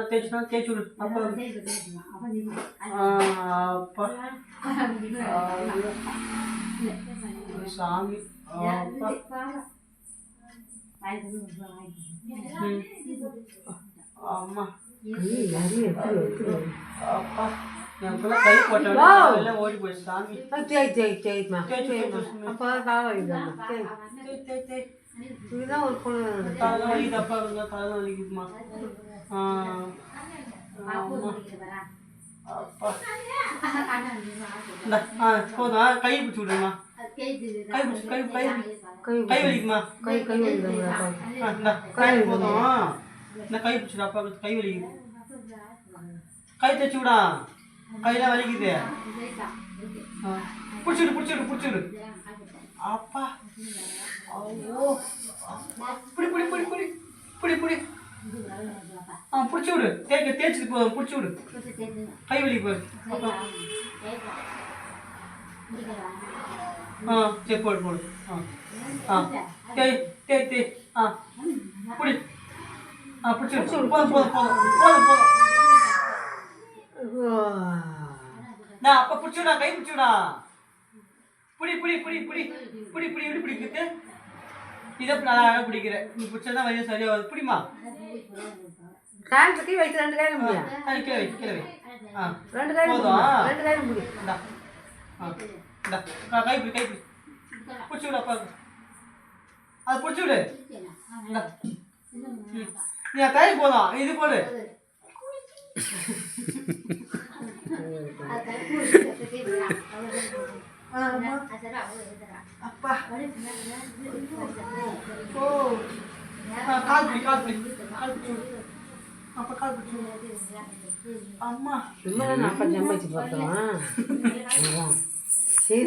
தேய்ச்சுனா தேய்ச்சி விடு அப்பா. சாமி அம்மா அப்பா எனக்குள்ள கை போட்டோம் ஓடி போயிடுச்சு சாமி. தலைவலிக்குதப்பா தலை வலிக்குதுமா. அப்பா போதும் கை பிடிச்சி விடுமா. கை பிடிச்சி கை கை கை வலிக்குமா. கை போதும் இந்த கை பிடிச்சிடு அப்பா கை வலிக்குது. கை தைச்சி விடா கையெல்லாம் வலிக்குது. பிடிச்சிடு பிடிச்சிடு பிடிச்சிடு அப்பா. ஐயோ புடி புடி புடி புடி புடி புடி பிடிச்சி விடு. தேய்ச்சி போதும் பிடிச்சி விடு. கை வலி போடு. சரி போடு போடு. தேய் தேய் தேய் புடி பிடிச்சி விடு. போதும் போதும் போதும் போதும் போதும். நான் அப்போ பிடிச்சி விடா கை பிடிச்சி விடா. புடி புடி புடி புடி புடி புடி எப்படி பிடிக்கிறது. இதை நல்லா அழகாக பிடிக்கிறேன். நீ பிடிச்சதான் வழியாக சரியாகுது. பிடிமா காலுக்கு வைத்து 2 கையில முடியா. கீழே வை கீழே வை. 2 கையில போதும் 2 கையில முடி. கை பிடி கை பிடி பிடிச்சி விடு அப்பா. அதை பிடிச்சி விடு. நீ கை போதும் இது போடு. அப்பா ஓ கால் பிடி கால் பிடி கால் பிடிச்சி விடு. அப்பா கால் பிடிச்சி விடு. அம்மா சும்மா அப்பா ஜம்மாச்சு பார்த்தோம். சரி